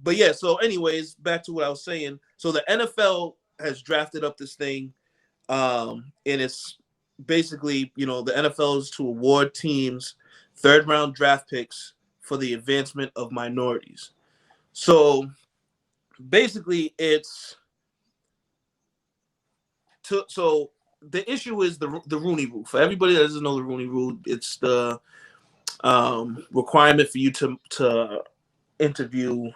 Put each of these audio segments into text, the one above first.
But yeah, so anyways, back to what I was saying. So the NFL has drafted up this thing, and it's basically, the NFL is to award teams third round draft picks for the advancement of minorities. So basically, so the issue is the Rooney Rule. For everybody that doesn't know the Rooney Rule, it's the requirement for you to interview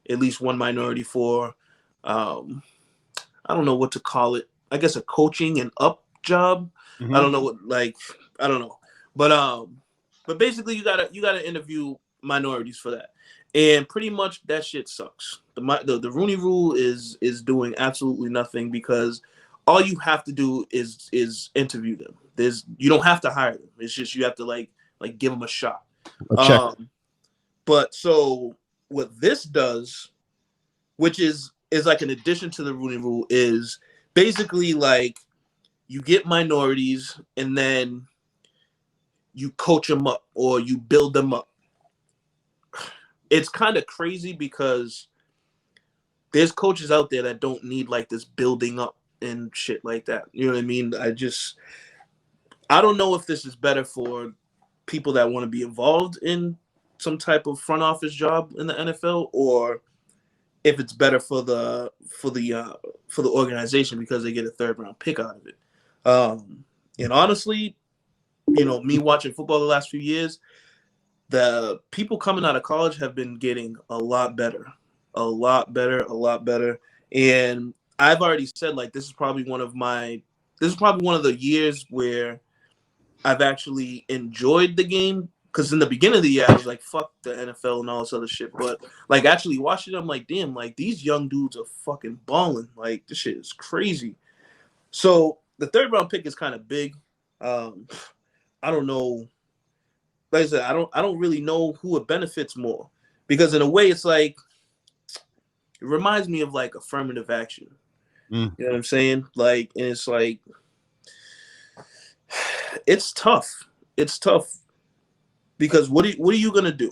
at least one minority for I don't know what to call it. I guess a coaching and up job. I don't know I don't know. But basically you gotta interview minorities for that. And pretty much that shit sucks. The Rooney Rule is doing absolutely nothing because all you have to do is interview them. You don't have to hire them. It's just you have to like give them a shot. But so what this does, which is like an addition to the Rooney Rule, is basically like you get minorities and then you coach them up or you build them up. It's kind of crazy because there's coaches out there that don't need like this building up and shit like that. You know what I mean? I don't know if this is better for people that want to be involved in some type of front office job in the NFL, or if it's better for the organization because they get a third round pick out of it. And honestly, me watching football the last few years, the people coming out of college have been getting a lot better. And I've already said, like, this is probably one of the years where I've actually enjoyed the game. Because in the beginning of the year, I was like, fuck the NFL and all this other shit. But, like, actually watching it, I'm like, damn, like, these young dudes are fucking balling. Like, this shit is crazy. So, the third round pick is kind of big. I don't know. Like I said, I don't really know who it benefits more. Because in a way, it's like, it reminds me of, like, affirmative action. You know what I'm saying? Like, and it's like, it's tough. It's tough. Because what are you going to do?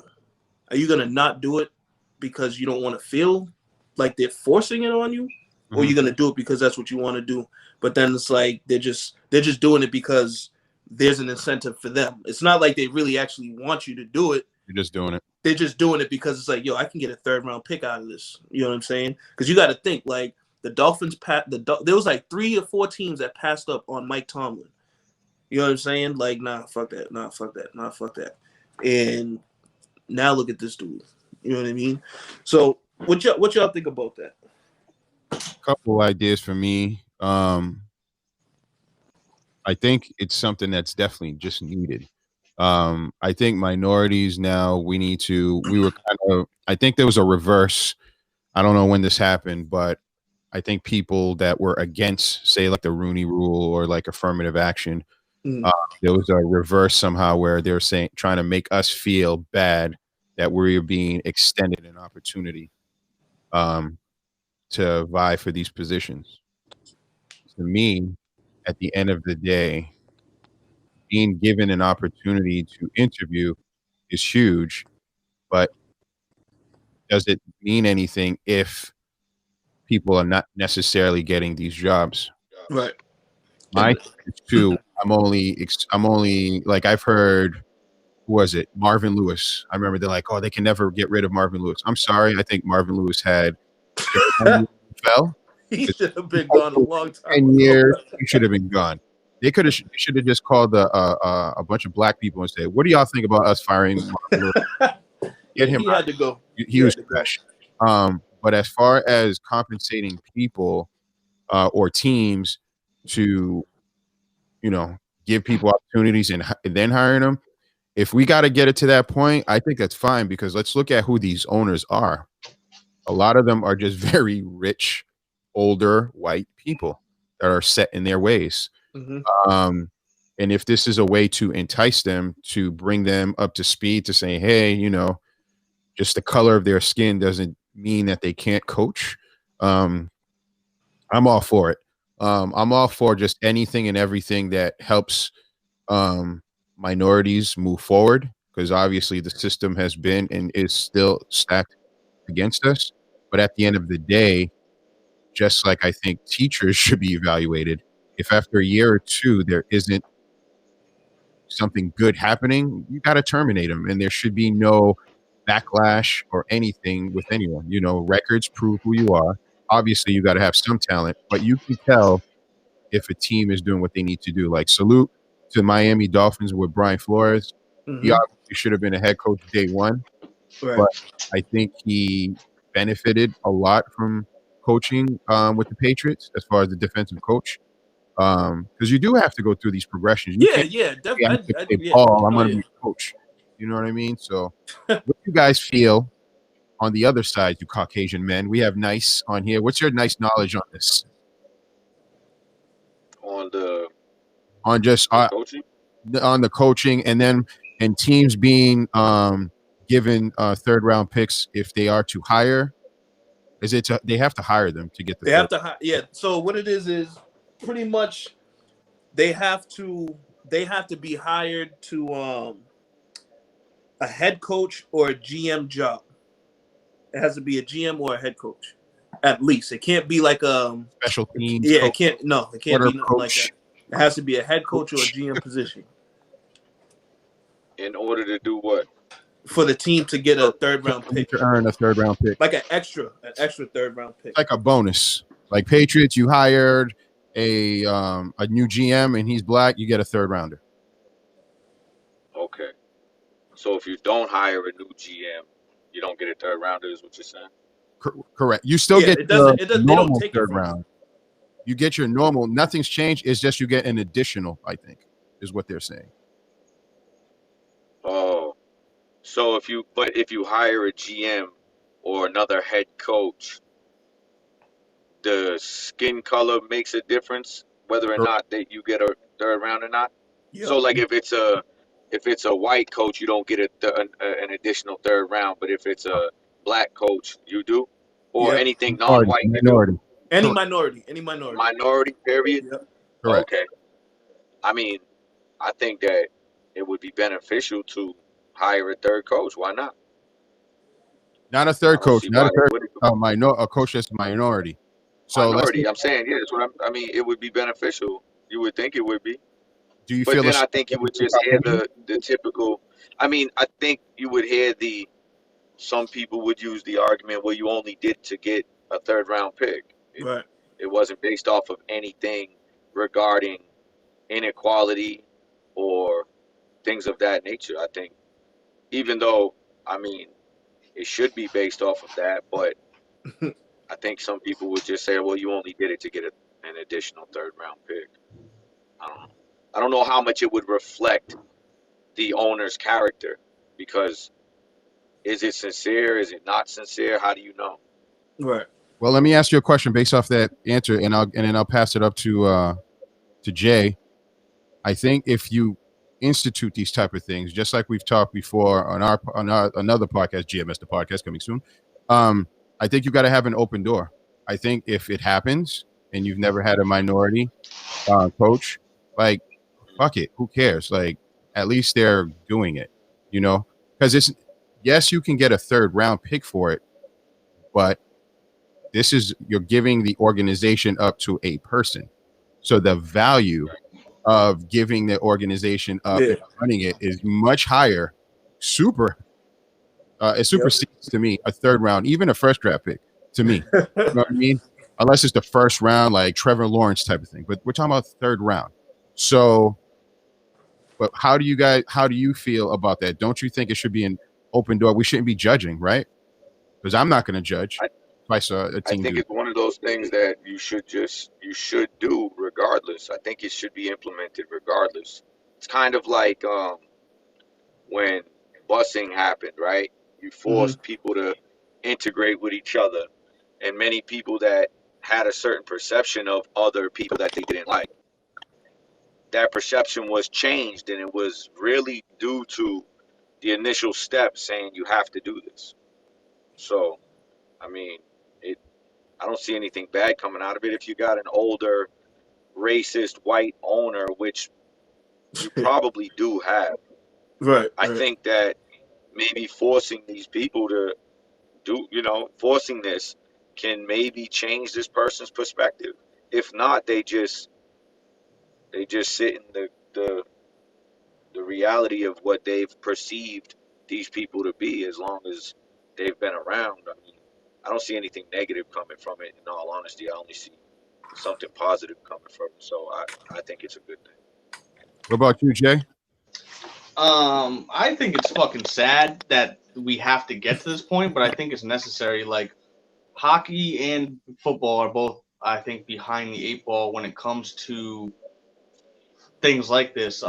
Are you going to not do it because you don't want to feel like they're forcing it on you? Or are you going to do it because that's what you want to do? But then it's like they're just doing it because there's an incentive for them. It's not like they really actually want you to do it. You're just doing it. They're just doing it because it's like, yo, I can get a third round pick out of this. You know what I'm saying? Because you got to think, like, the Dolphins, there was like 3 or 4 teams that passed up on Mike Tomlin. You know what I'm saying? Like, nah, fuck that. Nah, fuck that. Nah, fuck that. And now look at this dude. You know what I mean? So what y'all think about that? Couple ideas for me. I think it's something that's definitely just needed. I think minorities now I think there was a reverse. I don't know when this happened, but I think people that were against, say, like the Rooney Rule or like affirmative action, there was a reverse somehow where they're trying to make us feel bad that we're being extended an opportunity to vie for these positions. To me, at the end of the day, being given an opportunity to interview is huge, but does it mean anything if people are not necessarily getting these jobs? Right. My too. I'm only like, I've heard, who was it? Marvin Lewis. I remember they're like, oh, they can never get rid of Marvin Lewis. I'm sorry. I think Marvin Lewis had fell. He should have been gone a long time. 10 years, he should have been gone. They should have just called a bunch of black people and said, what do y'all think about us firing Marvin Lewis? Get him He had to go. He was trash. But as far as compensating people or teams to, give people opportunities and then hiring them, if we got to get it to that point, I think that's fine, because let's look at who these owners are. A lot of them are just very rich, older white people that are set in their ways. And if this is a way to entice them, to bring them up to speed, to say, hey, just the color of their skin doesn't mean that they can't coach. I'm all for it. I'm all for just anything and everything that helps minorities move forward, because obviously the system has been and is still stacked against us. But at the end of the day, just like I think teachers should be evaluated, if after a year or two there isn't something good happening, you got to terminate them. And there should be no backlash or anything with anyone. You know, records prove who you are. Obviously, you got to have some talent, but you can tell if a team is doing what they need to do. Like, salute to Miami Dolphins with Brian Flores. He Mm-hmm. obviously should have been a head coach day one, Right. but I think he benefited a lot from coaching with the Patriots as far as the defensive coach. Because you do have to go through these progressions. You Yeah, can't yeah, say, I have to play yeah. ball, I'm Oh going to yeah. be a coach. You know what I mean? So, what do you guys feel on the other side, you Caucasian men? We have Nice on here. What's your nice knowledge on this? on the On just the coaching. on the coaching, and then and teams being given third round picks if they are to hire. Is it they have to hire them to get the They third? have to. Yeah. So what it is pretty much they have to be hired to a head coach or a GM job. It has to be a GM or a head coach, at least. It can't be like Special teams yeah. coach, It can't. No, it can't quarter be nothing like coach, that. It has to be a head coach or a coach GM position In order to do what? for the team to get a third to, round for you pick, to earn a third round pick. like an extra third round pick. Like a bonus. Like Patriots, you hired a new GM and he's black, you get a third rounder. Okay. So if you don't hire a new GM, you don't get a third rounder, is what you're saying? Correct. You still Yeah, get it the doesn't. It does. They don't normal take it third from you. round. You get your normal. Nothing's changed. It's just you get an additional. I think is what they're saying. Oh, so if you hire a GM or another head coach, the skin color makes a difference whether or Correct. not that you get a third round or not. Yep. So like if it's a white coach, you don't get an additional third round, but if it's a black coach, you do, or Yep. anything Minority. non-white, you do. Minority. Any Correct. minority. Any minority. Minority, period. Yep. Correct. Okay. I mean, I think that it would be beneficial to hire a third coach. Why not? Not a I third don't coach. see Not why a they third. wouldn't. A coach that's minority. So let's. Minority. I'm saying, yeah, that's what I mean, it would be beneficial. You would think it would be. Do you But feel the then I same think you way would for just hear Caucasian? the typical. I mean, I think you would hear the. Some people would use the argument, well, you only did to get a third round pick. Right. It wasn't based off of anything regarding inequality or things of that nature. I think, even though, I mean, it should be based off of that, but I think some people would just say, well, you only did it to get an additional third round pick. I don't know. I don't know how much it would reflect the owner's character because is it sincere? Is it not sincere? How do you know? Right. Well, let me ask you a question based off that answer, and then I'll pass it up to Jay. I think if you institute these type of things, just like we've talked before on our another podcast, GMS the podcast coming soon. I think you got to have an open door. I think if it happens and you've never had a minority coach, like fuck it, who cares? Like at least they're doing it, you know? Because it's yes, you can get a third round pick for it, but this is you're giving the organization up to a person. So the value of giving the organization up Yeah. and running it is much higher. Super, it Yep. supersedes to me a third round, even a first draft pick to me. You know what I mean? Unless it's the first round, like Trevor Lawrence type of thing. But we're talking about third round. So, but how do you feel about that? Don't you think it should be an open door? We shouldn't be judging, right? Because I'm not going to judge I, if I saw a I team think do. it's one of those things that you should do regardless. I think it should be implemented regardless. It's kind of like when busing happened, right? You Hmm. forced people to integrate with each other, and many people that had a certain perception of other people that they didn't like, that perception was changed, and it was really due to the initial step saying you have to do this. So, I mean, it. I don't see anything bad coming out of it. If you got an older, racist white owner, which you probably do have, Right. I Right. think that maybe forcing these people to forcing this can maybe change this person's perspective. If not, they just sit in the reality of what they've perceived these people to be as long as they've been around. I mean, I don't see anything negative coming from it. In all honesty, I only see something positive coming from it. So I think it's a good thing. What about you, Jay? I think it's fucking sad that we have to get to this point, but I think it's necessary. Like, hockey and football are both, I think, behind the eight ball when it comes to things like this.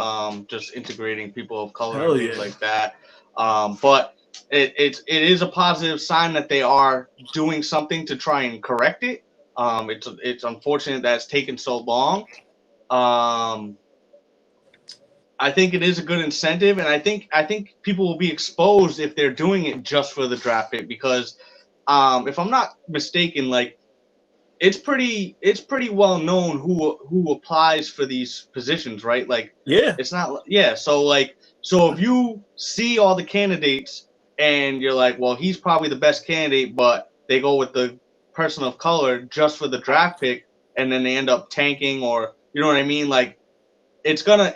Just integrating people of color Hell and things yeah. like that. But it is a positive sign that they are doing something to try and correct it. It's unfortunate that it's taken so long. I think it is a good incentive, and I think people will be exposed if they're doing it just for the draft pick, because if I'm not mistaken, like it's pretty well known who applies for these positions, right? Like Yeah. it's not so if you see all the candidates and you're like, well, he's probably the best candidate, but they go with the person of color just for the draft pick, and then they end up tanking, or you know what I mean, like. It's gonna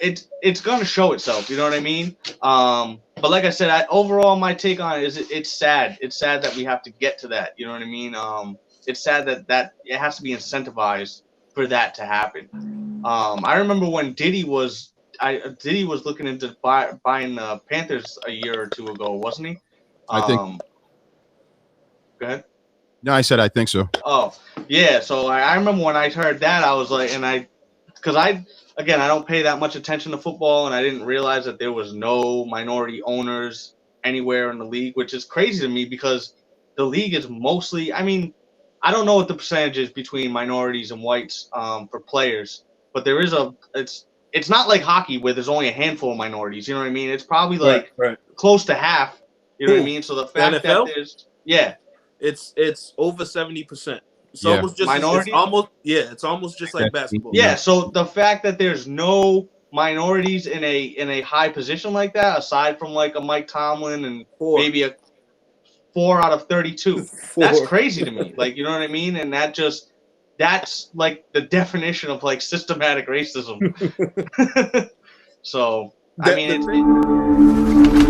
show itself, you know what I mean. But like I said, overall my take on it is it's sad. It's sad that we have to get to that. You know what I mean. It's sad that it has to be incentivized for that to happen. I remember when Diddy was looking into buying the Panthers a year or two ago, wasn't he? I think. Go ahead. No, I said I think so. Oh yeah, so I remember when I heard that, I was like, because I don't pay that much attention to football, and I didn't realize that there was no minority owners anywhere in the league, which is crazy to me because the league is mostly, I mean, I don't know what the percentage is between minorities and whites for players, but there is it's not like hockey where there's only a handful of minorities, you know what I mean? It's probably like right. close to half, you know what I mean? So the fact that NFL? there's, it's over 70%. It's Yeah. almost just Minority? it's almost just like basketball. Yeah, so the fact that there's no minorities in a high position like that, aside from like a Mike Tomlin and maybe a 4 out of 32, that's crazy to me. Like, you know what I mean? And that's like the definition of like systematic racism. So I mean,